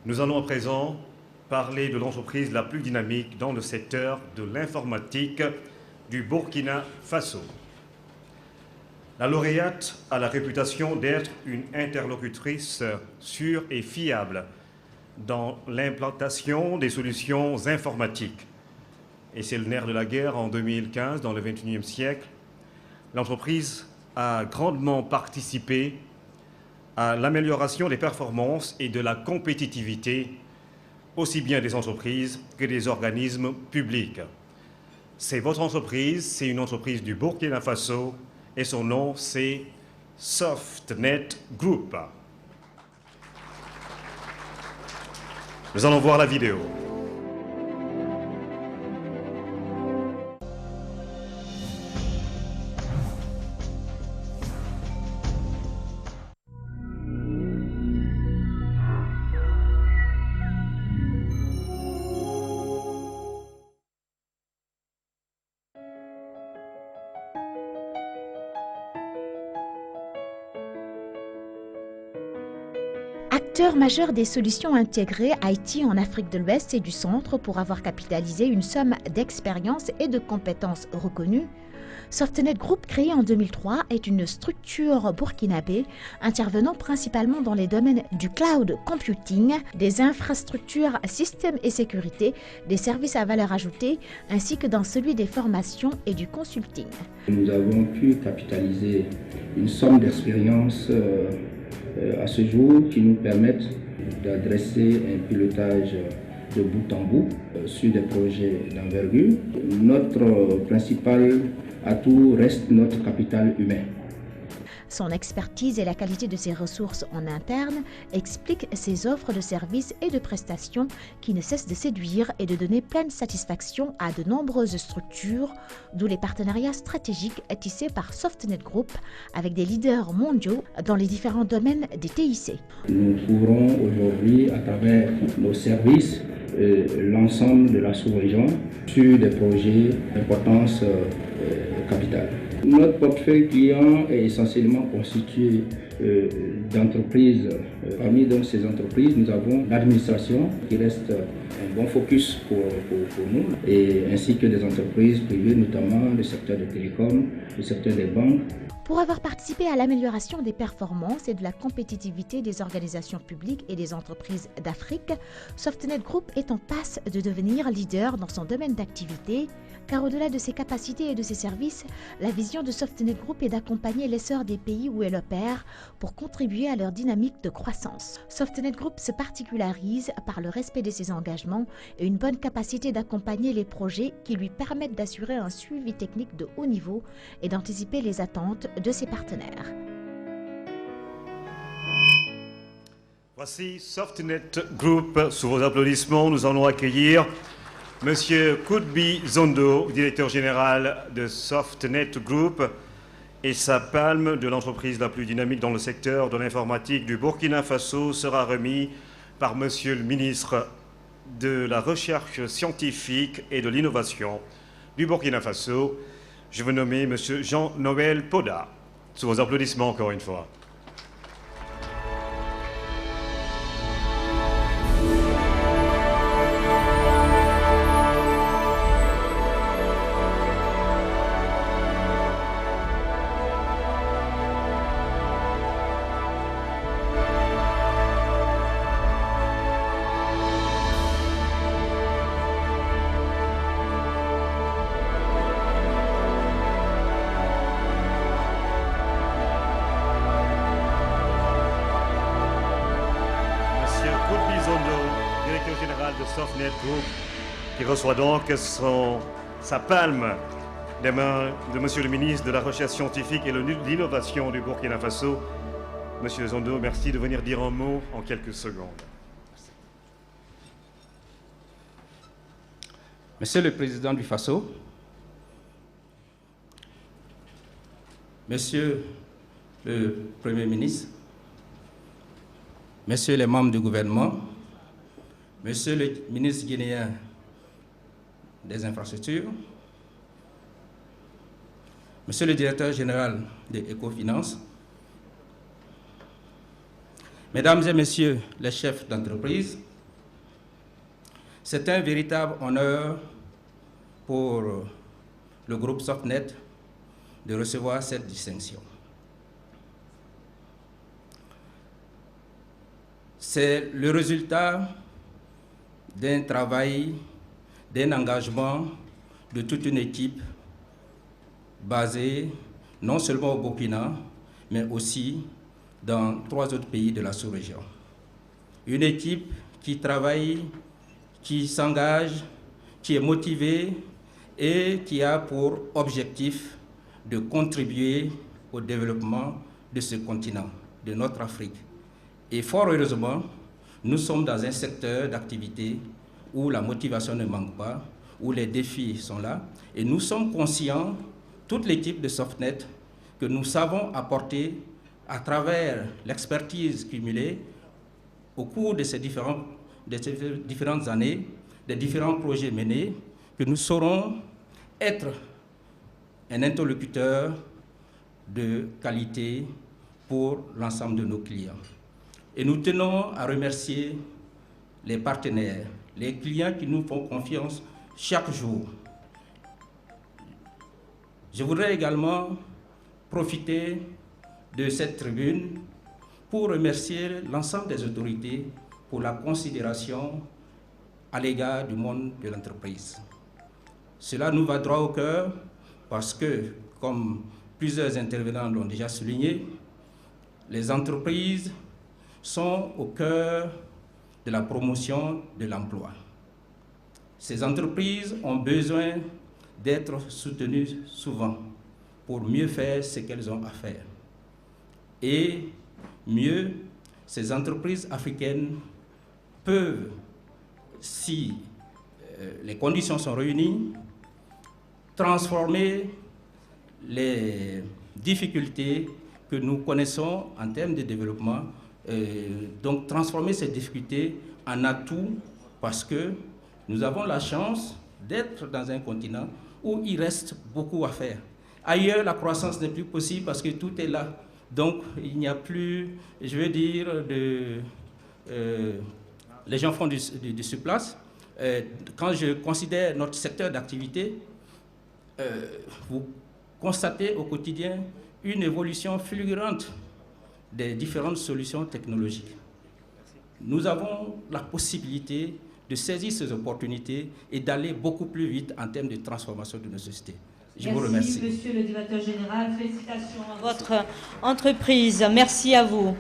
Nous allons à présent parler de l'entreprise la plus dynamique dans le secteur de l'informatique du Burkina Faso. La lauréate a la réputation d'être une interlocutrice sûre et fiable dans l'implantation des solutions informatiques. Et c'est le nerf de la guerre en 2015, dans le XXIe siècle. L'entreprise a grandement participé à l'amélioration des performances et de la compétitivité, aussi bien des entreprises que des organismes publics. C'est votre entreprise, c'est une entreprise du Burkina Faso, et son nom, c'est Softnet Group. Nous allons voir la vidéo. Acteur majeur des solutions intégrées IT en Afrique de l'Ouest et du Centre pour avoir capitalisé une somme d'expérience et de compétences reconnues, Softnet Group, créé en 2003, est une structure burkinabé intervenant principalement dans les domaines du cloud computing, des infrastructures, systèmes et sécurité, des services à valeur ajoutée, ainsi que dans celui des formations et du consulting. Nous avons pu capitaliser une somme d'expérience à ce jour qui nous permettent d'adresser un pilotage de bout en bout sur des projets d'envergure. Notre principal atout reste notre capital humain. Son expertise et la qualité de ses ressources en interne expliquent ses offres de services et de prestations qui ne cessent de séduire et de donner pleine satisfaction à de nombreuses structures, d'où les partenariats stratégiques tissés par Softnet Group avec des leaders mondiaux dans les différents domaines des TIC. Nous couvrons aujourd'hui à travers nos services l'ensemble de la sous-région sur des projets d'importance capitale. Notre portefeuille client est essentiellement constitué d'entreprises. Parmi donc ces entreprises, nous avons l'administration qui reste un bon focus pour nous, et ainsi que des entreprises privées, notamment le secteur des télécoms, le secteur des banques. Pour avoir participé à l'amélioration des performances et de la compétitivité des organisations publiques et des entreprises d'Afrique, Softnet Group est en passe de devenir leader dans son domaine d'activité, car au-delà de ses capacités et de ses services, la vision de Softnet Group est d'accompagner l'essor des pays où elle opère pour contribuer à leur dynamique de croissance. Softnet Group se particularise par le respect de ses engagements et une bonne capacité d'accompagner les projets qui lui permettent d'assurer un suivi technique de haut niveau et d'anticiper les attentes de ses partenaires. Voici Softnet Group. Sous vos applaudissements, nous allons accueillir Monsieur Koudbi Zondo, directeur général de Softnet Group, et sa palme de l'entreprise la plus dynamique dans le secteur de l'informatique du Burkina Faso sera remis par Monsieur le ministre de la Recherche scientifique et de l'innovation du Burkina Faso. Je veux nommer Monsieur Jean-Noël Poda. Sous vos applaudissements encore une fois. Directeur général de Softnet Group, qui reçoit donc sa palme des mains de Monsieur le ministre de la Recherche scientifique et de l'innovation du Burkina Faso. Monsieur Zondo, merci de venir dire un mot en quelques secondes. Monsieur le Président du Faso, Monsieur le Premier ministre, Messieurs les membres du gouvernement, Monsieur le ministre guinéen des infrastructures, Monsieur le directeur général de Ecofinance, Mesdames et Messieurs les chefs d'entreprise, C'est un véritable honneur pour le groupe Softnet de recevoir cette distinction. C'est le résultat d'un travail, d'un engagement de toute une équipe basée non seulement au Burkina, mais aussi dans 3 autres pays de la sous-région. Une équipe qui travaille, qui s'engage, qui est motivée et qui a pour objectif de contribuer au développement de ce continent, de notre Afrique. Et fort heureusement, nous sommes dans un secteur d'activité où la motivation ne manque pas, où les défis sont là, et nous sommes conscients, toute l'équipe de Softnet, que nous savons apporter à travers l'expertise cumulée au cours de ces différentes années, des différents projets menés, que nous saurons être un interlocuteur de qualité pour l'ensemble de nos clients. Et nous tenons à remercier les partenaires, les clients qui nous font confiance chaque jour. Je voudrais également profiter de cette tribune pour remercier l'ensemble des autorités pour la considération à l'égard du monde de l'entreprise. Cela nous va droit au cœur parce que, comme plusieurs intervenants l'ont déjà souligné, les entreprises sont au cœur de la promotion de l'emploi. Ces entreprises ont besoin d'être soutenues souvent pour mieux faire ce qu'elles ont à faire. Et mieux, ces entreprises africaines peuvent, si les conditions sont réunies, transformer les difficultés que nous connaissons en termes de développement, donc transformer ces difficultés en atouts parce que nous avons la chance d'être dans un continent où il reste beaucoup à faire. Ailleurs, la croissance n'est plus possible parce que tout est là. Donc, il n'y a plus, je veux dire, les gens font du surplace. Quand je considère notre secteur d'activité, vous constatez au quotidien une évolution fulgurante des différentes solutions technologiques. Nous avons la possibilité de saisir ces opportunités et d'aller beaucoup plus vite en termes de transformation de nos sociétés. Je vous remercie. Merci, Monsieur le Directeur Général. Félicitations à votre entreprise. Merci à vous.